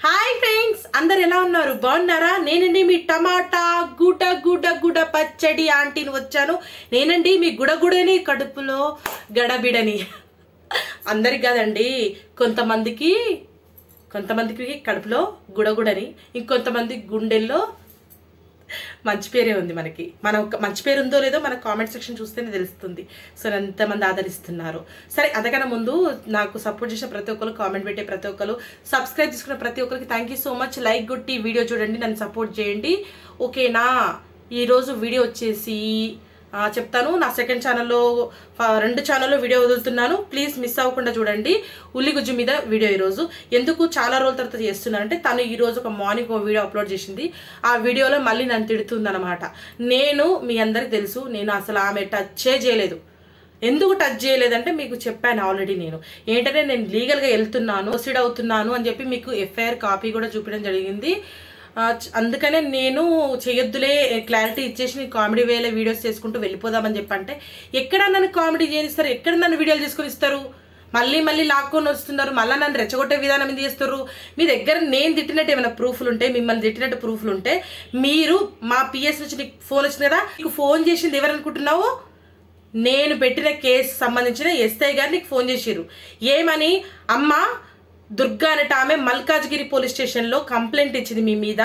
Hi friends, అందరు ఎలా ఉన్నారు? బాగున్నారా? నేనండి మీ టమాటా గుడ గుడ గుడ పచ్చడి ఆంటీని వచ్చాను. నేనండి మీ గుడగుడని కడుపులో గడబిడని. అందరికి కాదండి, కొంతమందికి కడుపులో గుడగుడని, ఇంకొంతమంది గుండెల్లో మంచి పేరే ఉంది. మన మంచి పేరు ఉందో లేదో మన కామెంట్ సెక్షన్ చూస్తేనే తెలుస్తుంది. సో ఎంతమంది ఆదరిస్తున్నారు. సరే, అంతకన్నా ముందు నాకు సపోర్ట్ చేసిన ప్రతి ఒక్కరు, కామెంట్ పెట్టే ప్రతి ఒక్కరు, సబ్స్క్రైబ్ చేసుకున్న ప్రతి ఒక్కరికి thank you so much. Like కొట్టి వీడియో చూడండి, నన్ను సపోర్ట్ చేయండి, ఓకేనా? ఈరోజు వీడియో వచ్చేసి చెప్తాను. నా సెకండ్ ఛానల్లో 2 ఛానల్లో వీడియో వదులుతున్నాను. ప్లీజ్ మిస్ అవ్వకుండా చూడండి. ఉల్లిగుజ్జు మీద వీడియో ఈరోజు. ఎందుకు చాలా రోజుల తర్వాత చేస్తున్నానంటే, తను ఈరోజు ఒక మార్నింగ్ వీడియో అప్లోడ్ చేసింది. ఆ వీడియోలో మళ్ళీ నన్ను తిడుతుందన్నమాట. నేను మీ అందరికి తెలుసు, నేను అసలు ఆమె టచ్చే చేయలేదు. ఎందుకు టచ్ చేయలేదంటే మీకు చెప్పాను ఆల్రెడీ. నేను ఏంటంటే నేను లీగల్గా వెళ్తున్నాను, ప్రొసీడ్ అవుతున్నాను అని చెప్పి మీకు ఎఫ్ఐఆర్ కాపీ కూడా చూపించడం జరిగింది. అందుకనే నేను చేయొద్దులే, క్లారిటీ ఇచ్చేసి నేను కామెడీ వేలో వీడియోస్ చేసుకుంటూ వెళ్ళిపోదామని చెప్పంటే, ఎక్కడ నన్ను కామెడీ చేయిస్తారు, ఎక్కడ నన్ను వీడియోలు చేసుకొని ఇస్తారు, మళ్ళీ లాక్కొని వస్తున్నారు, మళ్ళీ నన్ను రెచ్చగొట్టే విధానం ఎందుకు చేస్తారు? మీ దగ్గర నేను తిట్టినట్టు ఏమైనా ప్రూఫ్లు ఉంటే, మిమ్మల్ని తిట్టినట్టు ప్రూఫ్లు ఉంటే, మీరు మా పిఎస్ నుంచి నీకు ఫోన్ వచ్చింది కదా, నీకు ఫోన్ చేసింది ఎవరనుకుంటున్నావు? నేను పెట్టిన కేసు సంబంధించిన ఎస్ఐ గారు నీకు ఫోన్ చేసిర్రు. ఏమని? అమ్మ దుర్గా అనేట ఆమె మల్కాజ్గిరి పోలీస్ స్టేషన్లో కంప్లైంట్ ఇచ్చింది మీ మీద,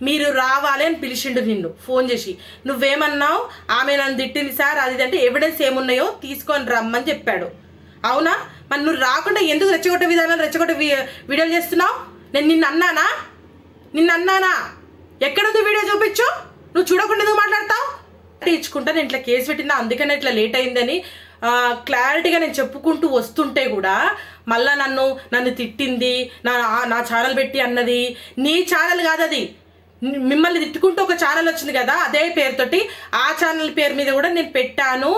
మీరు రావాలి అని పిలిచిండు నిన్ను ఫోన్ చేసి. నువ్వేమన్నావు? ఆమె నన్ను తిట్టింది సార్, అది అంటే ఎవిడెన్స్ ఏమున్నాయో తీసుకొని రమ్మని చెప్పాడు. అవునా? మరి నువ్వు రాకుండా ఎందుకు రెచ్చగొట్టే విధానాలు రెచ్చగొట్టే వీడియోలు చేస్తున్నావు? నేను నిన్ను అన్నానా? ఎక్కడుంది వీడియో చూపించు. నువ్వు చూడకుండా ఎందుకు మాట్లాడతావు? ఇచ్చుకుంటా నేను ఇట్లా కేసు పెట్టినా, అందుకనే ఇట్లా లేట్ అయిందని క్లారిటీగా నేను చెప్పుకుంటూ వస్తుంటే కూడా మళ్ళా నన్ను తిట్టింది, నా ఛానల్ పెట్టి అన్నది. నీ ఛానల్ కాదు అది, మిమ్మల్ని తిట్టుకుంటూ ఒక ఛానల్ వచ్చింది కదా అదే పేరుతోటి, ఆ ఛానల్ పేరు మీద కూడా నేను పెట్టాను,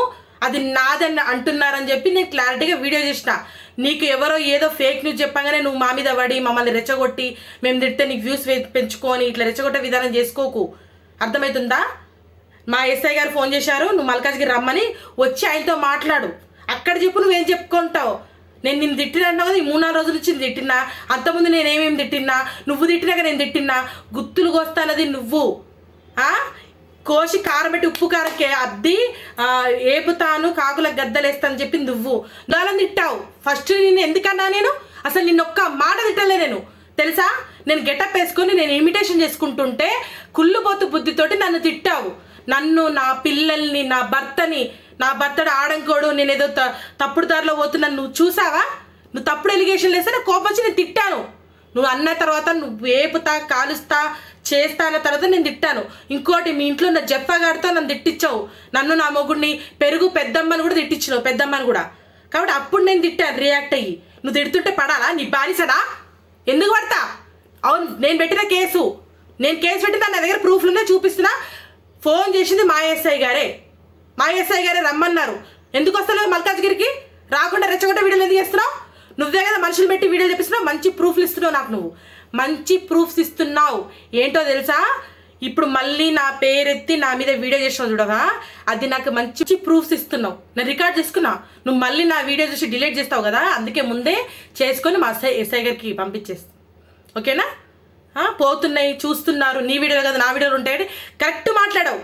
అది నాదని అంటున్నారని చెప్పి నేను క్లారిటీగా వీడియో చేసిన. నీకు ఎవరో ఏదో ఫేక్ న్యూస్ చెప్పగానే నువ్వు మా మీద పడి మమ్మల్ని రెచ్చగొట్టి, మేము తిడితే నీకు వ్యూస్ పెంచుకొని ఇట్లా రెచ్చగొట్టే విధానం చేసుకోకు, అర్థమవుతుందా? మా ఎస్ఐ గారు ఫోన్ చేశారు, నువ్వు మల్కాజ్గిరి రమ్మని, వచ్చి ఆయనతో మాట్లాడు. అక్కడ చెప్పు నువ్వేం చెప్పుకుంటావు. నేను నిన్ను తిట్టినా కదా, ఈ 3-4 రోజుల నుంచి తిట్టినా, అంతకుముందు నేనేమేమి తిట్టినా, నువ్వు తిట్టినాక నేను తిట్టినా, గుత్తులు కోస్తానది నువ్వు. కోసి కారం పెట్టి ఉప్పు కారకే అద్ది ఏపుతాను, కాకులకు గద్దలేస్తాను చెప్పి నువ్వు దాని తిట్టావు. ఫస్ట్ నిన్ను ఎందుకన్నా నేను? అసలు నిన్నొక్క మాట తిట్టలే నేను, తెలుసా? నేను గెటప్ వేసుకొని నేను ఇమిటేషన్ చేసుకుంటుంటే కుళ్ళుపోతు బుద్ధితోటి నన్ను తిట్టావు. నన్ను, నా పిల్లల్ని, నా భర్తడు ఆడంకోడు, నేనేదో తప్పుడు దారిలో పోతున్నాను నువ్వు చూసావా? నువ్వు తప్పుడు ఎలిగేషన్లు వేస్తే నాకు కోపం వచ్చి నేను తిట్టాను. నువ్వు అన్న తర్వాత నువ్వు వేపుతా, కాలుస్తా, చేస్తా అన్న తర్వాత నేను తిట్టాను. ఇంకోటి, మీ ఇంట్లో నా జఫ్ఫగాడితో నన్ను తిట్టించావు. నన్ను, నా మొగుడిని, పెరుగు పెద్దమ్మని కూడా తిట్టించినావు, పెద్దమ్మని కూడా. కాబట్టి అప్పుడు నేను తిట్టాను రియాక్ట్ అయ్యి. నువ్వు తిడుతుంటే పడాలా? నీ బానిసడా? ఎందుకు పడతా? అవును, నేను పెట్టిన కేసు, నేను కేసు పెట్టిన నా దగ్గర ప్రూఫ్లునే చూపిస్తున్నా. ఫోన్ చేసింది మా ఎస్ఐ గారే రమ్మన్నారు. ఎందుకు వస్తలేవు మల్కాజ్గిరికి? రాకుండా రెచ్చగొట్టే వీడియోలు ఎందుకు చేస్తున్నావు? నువ్వే కదా మనుషులు పెట్టి వీడియోలు చెప్పిస్తున్నావు, మంచి ప్రూఫ్లు ఇస్తున్నావు నాకు. నువ్వు మంచి ప్రూఫ్స్ ఇస్తున్నావు. ఏంటో తెలుసా? ఇప్పుడు మళ్ళీ నా పేరెత్తి నా మీద వీడియో చేసినావు చూడవా, అది నాకు మంచి ప్రూఫ్స్ ఇస్తున్నావు. నేను రికార్డ్ చేసుకున్నా. నువ్వు మళ్ళీ నా వీడియో చూసి డిలీట్ చేస్తావు కదా, అందుకే ముందే చేసుకొని మా ఎస్ఐ గారికి పంపించేస్తా, ఓకేనా? పోతున్నాయి, చూస్తున్నారు. నీ వీడియోలు కదా నా వీడియోలు ఉంటాయి. కరెక్ట్ మాట్లాడావు.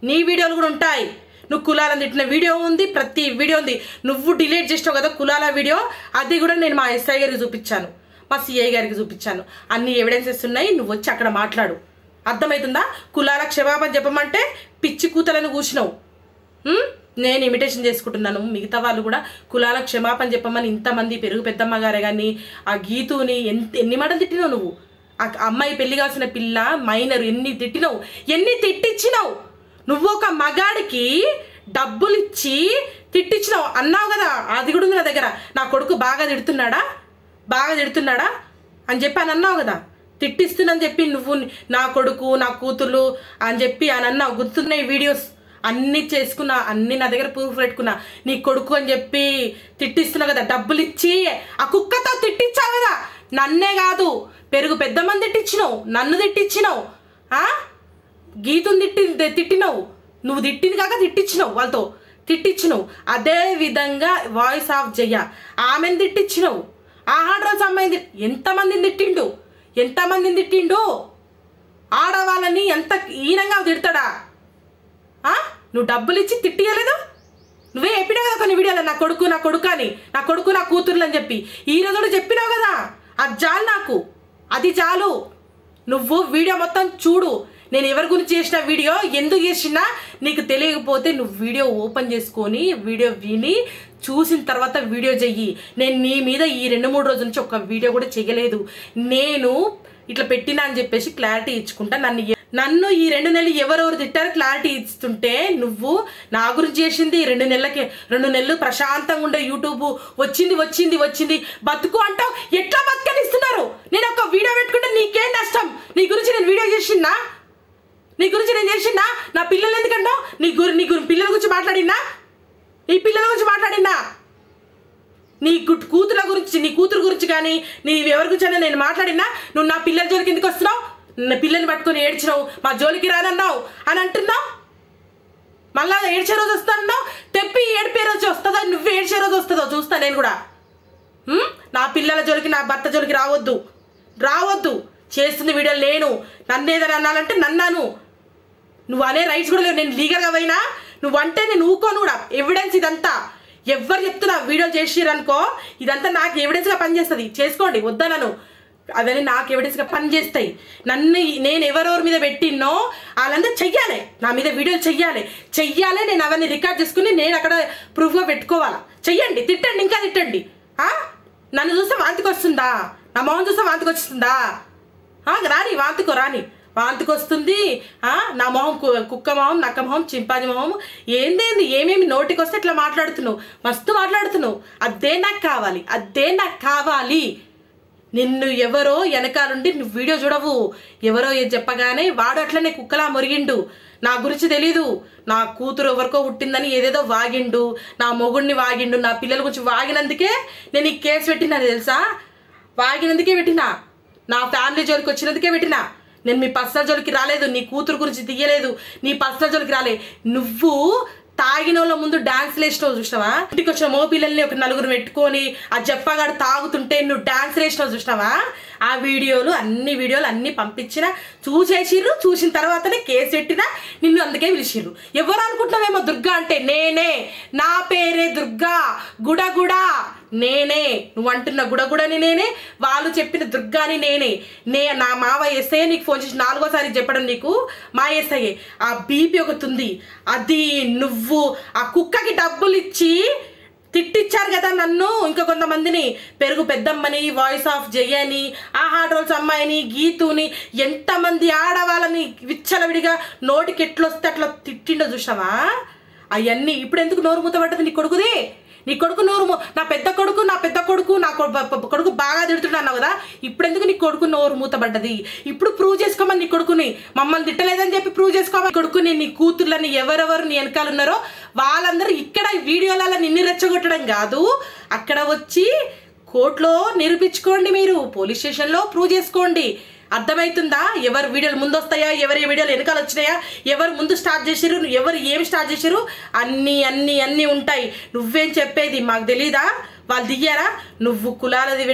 నీ వీడియోలు కూడా ఉంటాయి. నువ్వు కులాలను తిట్టిన వీడియో ఉంది, ప్రతి వీడియో ఉంది. నువ్వు డిలీట్ చేసావు కదా కులాల వీడియో, అది కూడా నేను మా ఎస్ఐ గారికి చూపించాను, మా సిఐ గారికి చూపించాను. అన్ని ఎవిడెన్సెస్ ఉన్నాయి. నువ్వు వచ్చి అక్కడ మాట్లాడు, అర్థమవుతుందా? కులాల క్షమాపణ చెప్పమంటే పిచ్చి కూతలను కూర్చున్నావు. నేను ఇమిటేషన్ చేసుకుంటున్నాను. మిగతా వాళ్ళు కూడా కులాల క్షమాపణ చెప్పమని ఇంతమంది, పెరుగు పెద్దమ్మ గారే కానీ, ఆ గీతుని ఎన్ని మాటలు తిట్టినావు నువ్వు. ఆ అమ్మాయి పెళ్లి కావాల్సిన పిల్ల మైనర్, ఎన్ని తిట్టించినావు నువ్వు. ఒక మగాడికి డబ్బులు ఇచ్చి తిట్టించినావు అన్నావు కదా, అది కూడా ఉంది నా దగ్గర. నా కొడుకు బాగా తిడుతున్నాడా అని చెప్పి అని అన్నావు కదా. తిట్టిస్తున్నాని చెప్పి నువ్వు నా కొడుకు, నా కూతురు అని చెప్పి అని అన్నావు. గుర్తున్నాయి వీడియోస్ అన్నీ చేసుకున్నా, అన్నీ నా దగ్గర ప్రూఫ్ పెట్టుకున్నా. నీ కొడుకు అని చెప్పి తిట్టిస్తున్నావు కదా, డబ్బులు ఇచ్చి ఆ కుక్కతో తిట్టించావు కదా. నన్నే కాదు, పెరుగు పెద్దమ్మని తిట్టించినావు, నన్ను తిట్టించినావు, గీతుని తిట్టినావు. నువ్వు తిట్టింది కాక తిట్టించినావు, వాళ్ళతో తిట్టించినావు. అదే విధంగా వాయిస్ ఆఫ్ జయ ఆమెను తిట్టించినావు. ఆహాడ్రోస్ అమ్మాయింది ఎంతమందిని తిట్టిండు, ఎంతమందిని తిట్టిండు? ఆడవాళ్ళని ఎంత హీనంగా తిడతాడా? నువ్వు డబ్బులు ఇచ్చి తిట్టియలేదు? నువ్వే చెప్పినావు కదా కొన్ని వీడియోలో నా కొడుకు అని, నా కొడుకు నా కూతుర్లు అని చెప్పి. ఈరోజు కూడా చెప్పినావు కదా, అది చాలు నాకు, అది చాలు. నువ్వు వీడియో మొత్తం చూడు. నేను ఎవరి గురించి చేసిన వీడియో ఎందుకు చేసినా నీకు తెలియకపోతే నువ్వు వీడియో ఓపెన్ చేసుకొని వీడియో విని చూసిన తర్వాత వీడియో చెయ్యి. నేను నీ మీద ఈ 2-3 రోజుల నుంచి ఒక వీడియో కూడా చెయ్యలేదు. నేను ఇట్లా పెట్టినా అని చెప్పేసి క్లారిటీ ఇచ్చుకుంటా. నన్ను ఈ 2 నెలలు ఎవరెవరు తిట్టారో క్లారిటీ ఇస్తుంటే నువ్వు నా గురించి చేసింది 2 నెలలు ప్రశాంతంగా ఉండే యూట్యూబ్ వచ్చింది బతుకు అంటావు. ఎట్లా బతకనిస్తున్నారు? నేను ఒక వీడియో పెట్టుకుంటే నీకేం నష్టం? నీ గురించి నేను వీడియో చేసినా? నా పిల్లలు ఎందుకంటావు? నీ పిల్లల గురించి మాట్లాడినా? నీ కూతురు గురించి కానీ నీ ఎవరి గురించి అయినా నేను మాట్లాడినా? నువ్వు నా పిల్లల జోలికి ఎందుకు వస్తున్నావు? నా పిల్లల్ని పట్టుకొని ఏడ్చినావు, మా జోలికి రానన్నావు అని అంటున్నావు. మళ్ళా ఏడ్చే రోజు వస్తానన్నావు. తెప్పి ఏడిపే రోజు వస్తుందో, నువ్వు ఏడ్చే రోజు వస్తుందో చూస్తా నేను కూడా. నా పిల్లల జోలికి నా భర్త జోలికి రావద్దు. చేస్తుంది వీడియో లేను. నన్ను ఏదైనా అన్నానంటే నన్నాను. నువ్వు అనే రైట్స్ కూడా లేవు. నేను లీగల్గా పోయినా నువ్వు అంటే నేను ఊకోను కూడా. ఎవిడెన్స్ ఇదంతా ఎవరు చెప్తున్నా వీడియో చేసిరనుకో, ఇదంతా నాకు ఎవిడెన్స్గా పనిచేస్తుంది. చేసుకోండి, వద్దనను. అవన్నీ నాకు ఎవిడెన్స్గా పనిచేస్తాయి. నేను ఎవరెవరి మీద పెట్టినో వాళ్ళందరూ చెయ్యాలి, నా మీద వీడియోలు చెయ్యాలి. నేను అవన్నీ రికార్డ్ చేసుకుని నేను అక్కడ ప్రూఫ్గా పెట్టుకోవాలా. చెయ్యండి, తిట్టండి, ఇంకా తిట్టండి. నన్ను చూస్తే వాంతికి వస్తుందా? నా మొహం చూస్తే వాంతికి వస్తుందా? వాంతికి వస్తుంది. నా మొహం కుక్క మొహం, నక్క మొహం, చింపాజీ మొహం, ఏమేమి నోటికి వస్తే ఇట్లా మాట్లాడుతున్నావు, మస్తు మాట్లాడుతున్నావు. అదే నాకు కావాలి. నిన్ను ఎవరో వెనకాలండి నువ్వు వీడియో చూడవు. ఎవరో చెప్పగానే వాడు అట్లనే కుక్కలా మొరిగిండు. నా గురించి తెలీదు. నా కూతురు ఎవరికో పుట్టిందని ఏదేదో వాగిండు, నా మొగుడిని వాగిండు, నా పిల్లల గురించి వాగినందుకే నేను ఈ కేసు పెట్టినా తెలుసా? వాగినందుకే పెట్టినా, నా ఫ్యామిలీ జోలికి వచ్చినందుకే పెట్టినా. నేను మీ పర్సనల్ జోలికి రాలేదు, నీ కూతురు గురించి తీయలేదు, నీ పర్సనల్ జోలికి రాలే. నువ్వు తాగిన వాళ్ళ ముందు డాన్స్లు వేసినావు చూసినావా? ఇంటికి వచ్చిన మో పిల్లల్ని ఒక 4 పెట్టుకొని ఆ జప్పగాడు తాగుతుంటే నువ్వు డాన్స్లు వేసినావు చూసినావా? ఆ అన్ని వీడియోలు అన్నీ చూసిన తర్వాతనే కేసు పెట్టినా నిన్ను అందుకే పిలిచిర్రు. ఎవరు అనుకుంటున్నావేమో దుర్గా అంటే నేనే. నా పేరే దుర్గా. గుడ నేనే. నువ్వు అంటున్న గుడని నేనే, వాళ్ళు చెప్పిన దుర్గాని నేనే. నా మావ ఎస్ఐ నీకు ఫోన్ చేసి 4వ సారి చెప్పడం నీకు మా ఎస్ఐ. ఆ బీపీ ఒకటి ఉంది, అది నువ్వు ఆ కుక్కకి డబ్బులు ఇచ్చి తిట్టిచ్చారు కదా నన్ను, ఇంకా కొంతమందిని, పెరుగు పెద్దమ్మని, వాయిస్ ఆఫ్ జయని, ఆహా రోల్స్ అమ్మాయిని, గీతుని, ఎంతమంది ఆడవాళ్ళని విచ్చలవిడిగా నోటికి ఎట్లొస్తే అట్లా తిట్టిండో చూసావా? అవన్నీ ఇప్పుడు ఎందుకు నోరు మూతపడ్డది నీ కొడుకుది? నీ కొడుకు నోరు, నా పెద్ద కొడుకు నా కొడుకు బాగా తిడుతున్నా అన్నావు కదా, ఇప్పుడు ఎందుకు నీ కొడుకు నోరు మూతపడ్డది? ఇప్పుడు ప్రూవ్ చేసుకోమని నీ కొడుకుని, మమ్మల్ని తిట్టలేదని చెప్పి ప్రూవ్ చేసుకోమని కొడుకుని, నీ కూతుర్లని ఎవరెవరు నీ వెనకాల ఉన్నారో వాళ్ళందరూ ఇక్కడ వీడియోలలో నిన్ను రెచ్చగొట్టడం కాదు, అక్కడ వచ్చి కోర్టులో నిరూపించుకోండి. మీరు పోలీస్ స్టేషన్లో ప్రూవ్ చేసుకోండి. అర్థమవుతుందా? ఎవరు వీడియోలు ముందు వస్తాయా, ఎవరి వీడియోలు వెనకాల వచ్చినాయా, ఎవరు ముందు స్టార్ట్ చేసారు, ఎవరు ఏమి స్టార్ట్ చేశారు, అన్నీ ఉంటాయి. నువ్వేం చెప్పేది మాకు తెలీదా? వాళ్ళు దిగారా? నువ్వు కులాలది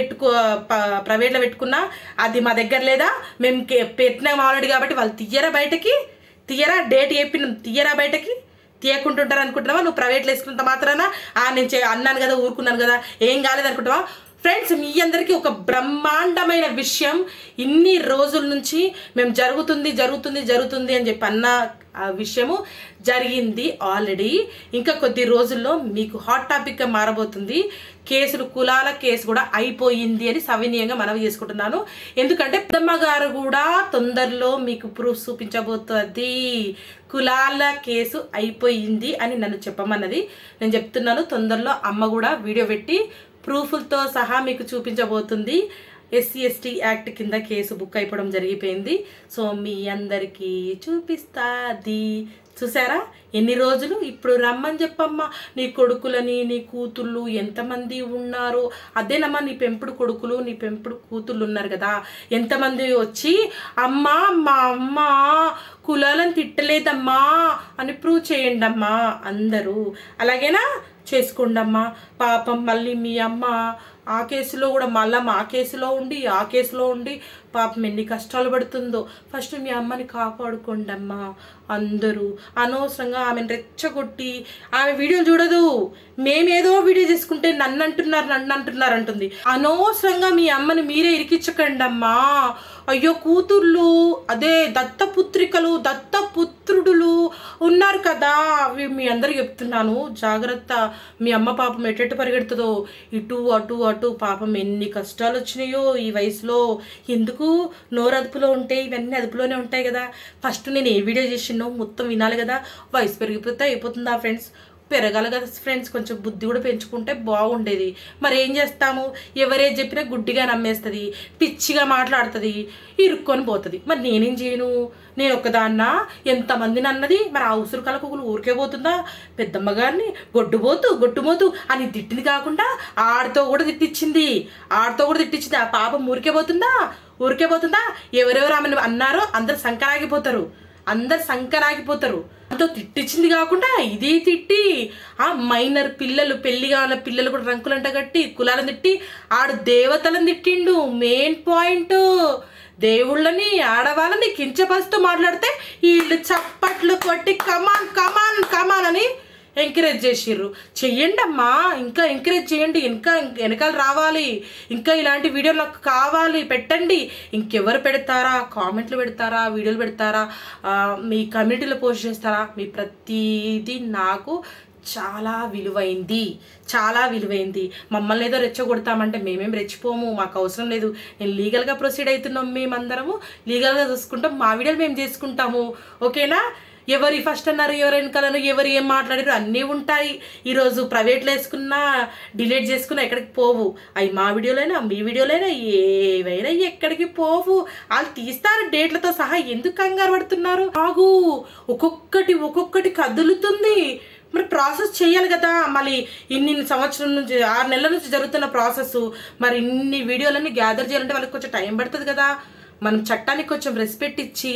ప్రైవేట్లో పెట్టుకున్నా అది మా దగ్గర లేదా? మేము పెట్టినాం ఆల్రెడీ కాబట్టి వాళ్ళు తీయరా? డేట్ చెప్పి తీయరా బయటకి? తీయకుంటుంటారు అనుకుంటున్నావా? నువ్వు ప్రైవేట్లో వేసుకున్నంత మాత్రాన నేను అన్నాను కదా, ఊరుకున్నాను కదా, ఏం కాలేదు అనుకుంటావా? ఫ్రెండ్స్, మీ అందరికీ ఒక బ్రహ్మాండమైన విషయం. ఇన్ని రోజుల నుంచి మేము జరుగుతుంది అని చెప్పి అన్న ఆ విషయము జరిగింది ఆల్రెడీ. ఇంకా కొద్ది రోజుల్లో మీకు హాట్ టాపిక్గా మారబోతుంది. కులాల కేసు కూడా అయిపోయింది అని సవినీయంగా మనవి చేసుకుంటున్నాను. ఎందుకంటే పెద్దమ్మ గారు కూడా తొందరలో మీకు ప్రూఫ్ చూపించబోతుంది. కులాల కేసు అయిపోయింది అని నన్ను చెప్పమన్నది. నేను చెప్తున్నాను, తొందరలో అమ్మ కూడా వీడియో పెట్టి ప్రూఫ్లతో సహా మీకు చూపించబోతుంది. SC/ST యాక్ట్ కింద కేసు బుక్ అయిపోవడం జరిగిపోయింది. సో మీ అందరికీ చూపిస్తుంది. చూసారా ఎన్ని రోజులు? ఇప్పుడు రమ్మని చెప్పమ్మా. నీ కొడుకులని, నీ కూతుళ్ళు ఎంతమంది ఉన్నారు? అదేనమ్మా, నీ పెంపుడు కొడుకులు, నీ పెంపుడు కూతుళ్ళు ఉన్నారు కదా, ఎంతమంది వచ్చి అమ్మా మా అమ్మ కులాలను తిట్టలేదమ్మా అని ప్రూవ్ చేయండి అమ్మా అందరూ. అలాగేనా? చేసుకోండమ్మా. పాపం మళ్ళీ మీ అమ్మ ఆ కేసులో కూడా మళ్ళీ మా కేసులో ఉండి ఆ కేసులో ఉండి పాపం ఎన్ని కష్టాలు పడుతుందో. ఫస్ట్ మీ అమ్మని కాపాడుకోండి అమ్మా అందరూ. అనవసరంగా ఆమెను రెచ్చగొట్టి ఆమె వీడియోలు చూడదు, మేమేదో వీడియో చేసుకుంటే నన్ను అంటున్నారు అంటుంది. అనవసరంగా మీ అమ్మని మీరే ఇరికించకండి అమ్మా. అయ్యో కూతుర్లు, అదే దత్తపుత్రికలు దత్తపుత్రుడులు ఉన్నారు కదా, అవి మీ అందరికి చెప్తున్నాను జాగ్రత్త. మీ అమ్మ పాపం ఎట్టెట్టు పరిగెడుతుందో ఇటు అటు అటు, పాపం ఎన్ని కష్టాలు వచ్చినాయో ఈ వయసులో. ఎందుకు నోరు అదుపులో ఉంటే ఇవన్నీ అదుపులోనే ఉంటాయి కదా. ఫస్ట్ నేను ఏ వీడియో చేసినో మొత్తం వినాలి కదా. వయసు పెరిగిపోతే అయిపోతుందా ఫ్రెండ్స్? పెరగాలి కదా ఫ్రెండ్స్, కొంచెం బుద్ధి కూడా పెంచుకుంటే బాగుండేది. మరి ఏం చేస్తాము, ఎవరేది చెప్పినా గుడ్డిగా నమ్మేస్తుంది, పిచ్చిగా మాట్లాడుతుంది, ఇరుక్కొని పోతుంది. మరి నేనేం చేయను? నేను ఒక్కదాన్నా ఎంతమందిని అన్నది? మరి ఆ ఉసురు కలకొకలు ఊరికే పోతుందా? పెద్దమ్మ గారిని గొట్టుమోతు అని తిట్టింది కాకుండా ఆడితో కూడా తిట్టించింది. ఆ పాపం ఊరికే పోతుందా? ఎవరెవరు ఆమెను అన్నారో అందరు సంకరాగిపోతారు. అంతో తిట్టించింది కాకుండా ఇది తిట్టి ఆ మైనర్ పిల్లలు, పెళ్లి కావాల పిల్లలు కూడా రంకులంట కట్టి కులాలను తిట్టి ఆడు దేవతలను తిట్టిండు. మెయిన్ పాయింట్, దేవుళ్ళని ఆడవాళ్ళని కించపరుస్తూ మాట్లాడితే వీళ్ళు చప్పట్లు కొట్టి కమాన్ అని ఎంకరేజ్ చేసిర్రు. చెయ్యండి అమ్మా, ఇంకా ఎంకరేజ్ చేయండి, ఇంకా వెనకాల రావాలి, ఇంకా ఇలాంటి వీడియోలు నాకు కావాలి, పెట్టండి. ఇంకెవరు పెడతారా? కామెంట్లు పెడతారా, వీడియోలు పెడతారా, మీ కమ్యూనిటీలో పోస్ట్ చేస్తారా? మీ ప్రతిదీ నాకు చాలా విలువైంది. మమ్మల్ని ఏదో రెచ్చగొడతామంటే మేమేం రెచ్చిపోము, మాకు అవసరం లేదు. నేను లీగల్గా ప్రొసీడ్ అవుతున్నాం, మేమందరము లీగల్గా చూసుకుంటాం, మా వీడియోలు మేము చేసుకుంటాము. ఓకేనా? ఎవరు ఫస్ట్ అన్నారు, ఎవరు వెనకాలను, ఎవరు ఏం మాట్లాడారు అన్నీ ఉంటాయి. ఈరోజు ప్రైవేట్లో వేసుకున్నా డిలీట్ చేసుకున్నా ఎక్కడికి పోవు. అవి మా వీడియోలైనా మీ వీడియోలైనా ఏవైనా ఎక్కడికి పోవు. వాళ్ళు తీస్తారు డేట్లతో సహా. ఎందుకు కంగారు పడుతున్నారు? ఆగు, ఒక్కొక్కటి కదులుతుంది. మరి ప్రాసెస్ చేయాలి కదా. మళ్ళీ ఇన్ని సంవత్సరం నుంచి 6 నెలల నుంచి జరుగుతున్న ప్రాసెస్, మరి ఇన్ని వీడియోలన్నీ గ్యాదర్ చేయాలంటే వాళ్ళకి కొంచెం టైం పడుతుంది కదా. మనం చట్టానికి కొంచెం రెస్పెక్ట్ ఇచ్చి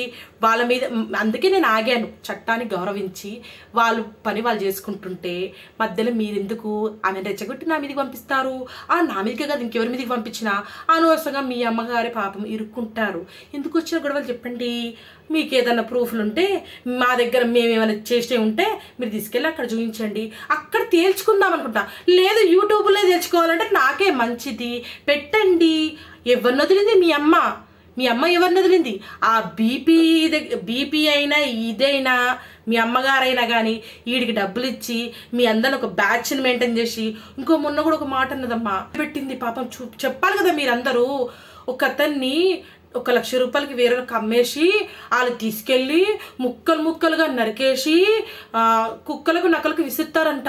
వాళ్ళ మీద, అందుకే నేను ఆగాను, చట్టాన్ని గౌరవించి వాళ్ళు పని వాళ్ళు చేసుకుంటుంటే మధ్యలో మీరెందుకు ఆమె రెచ్చగొట్టి నా మీదకి పంపిస్తారు? నా మీదకే కదా, ఇంకెవరి మీదకి పంపించినా అనవసరంగా మీ అమ్మగారి పాపం ఇరుక్కుంటారు. ఎందుకు వచ్చిన గొడవలు చెప్పండి. మీకు ఏదైనా ప్రూఫ్లు ఉంటే మా దగ్గర మేమేమైనా చేసే ఉంటే మీరు తీసుకెళ్ళి అక్కడ చూపించండి, అక్కడ తేల్చుకుందాం అనుకుంటా. లేదు యూట్యూబ్లో తేల్చుకోవాలంటే నాకే మంచిది, పెట్టండి. ఎవరిని వదిలింది? మీ అమ్మ ఎవరిని వదిలింది? ఆ బీపీ అయినా ఇదైనా మీ అమ్మగారైనా కానీ వీడికి డబ్బులు ఇచ్చి మీ అందరిని ఒక బ్యాచ్ని మెయింటైన్ చేసి, మొన్న కూడా ఒక మాట అన్నదమ్మా పెట్టింది పాపం. చెప్పాలి కదా మీరందరూ. ఒక అతన్ని 1,00,000 రూపాయలకి వేరొకరికి అమ్మేసి వాళ్ళు తీసుకెళ్ళి ముక్కలుగా నరికేసి కుక్కలకు నక్కలకు విసిస్తారంట.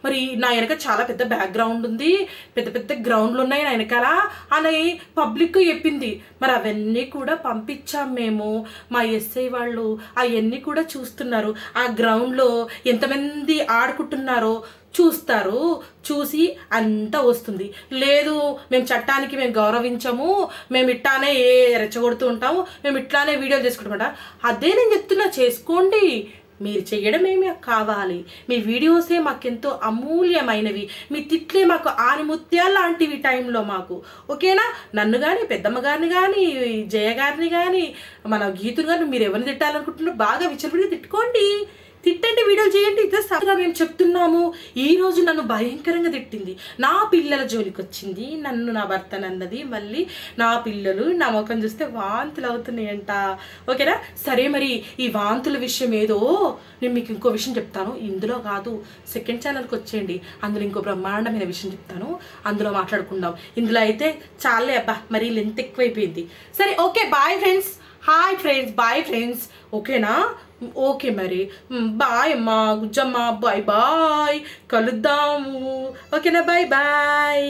మరి నా వెనక చాలా పెద్ద బ్యాక్గ్రౌండ్ ఉంది, పెద్ద గ్రౌండ్లు ఉన్నాయి నా వెనకాల అని పబ్లిక్ చెప్పింది. మరి అవన్నీ కూడా పంపించాం మేము. మా ఎస్ఐ వాళ్ళు అవన్నీ కూడా చూస్తున్నారు. ఆ గ్రౌండ్లో ఎంతమంది ఆడుకుంటున్నారో చూస్తారు, చూసి అంతా వస్తుంది. లేదు మేము చట్టానికి మేము గౌరవించము, మేము ఇట్లానే రెచ్చగొడుతూ ఉంటాము, మేము ఇట్లానే వీడియోలు చేసుకుంటామంట. అదే నేను చెప్తున్నా, చేసుకోండి. మీరు చేయడం ఏమి కావాలి. మీ వీడియోసే మాకెంతో అమూల్యమైనవి, మీ తిట్లే మాకు ఆనిముత్యాలు లాంటివి టైంలో మాకు. ఓకేనా? నన్ను కానీ, పెద్దమ్మ గారిని కానీ, జయ గారిని కానీ, మన గీతుని కానీ మీరు ఎవరిని తిట్టాలనుకుంటున్నారో బాగా విచ్చలవిడిగా తిట్టండి, వీడియోలు చేయండి. ఇదే మేము చెప్తున్నాము. ఈరోజు నన్ను భయంకరంగా తిట్టింది. నా పిల్లల జోలికి వచ్చింది, నన్ను నా భర్త అన్నది. మళ్ళీ నా పిల్లలు నా ముఖం చూస్తే వాంతులు అవుతున్నాయంట. ఓకేనా? సరే, మరి ఈ వాంతుల విషయం ఏదో నేను మీకు ఇంకో విషయం చెప్తాను. ఇందులో కాదు, సెకండ్ ఛానల్కి వచ్చేయండి, అందులో ఇంకో బ్రహ్మాండమైన విషయం చెప్తాను, అందులో మాట్లాడుకుందాం. ఇందులో అయితే చాలే అబ్బా, మరి లెంత్ ఎక్కువైపోయింది. సరే, okay, bye friends. Hi friends, bye friends. ఓకేనా? ఓకే, మరి బాయ్ అమ్మా, గుజ్జమ్మ, బాయ్ కలుద్దాము. ఓకేనా? బాయ్.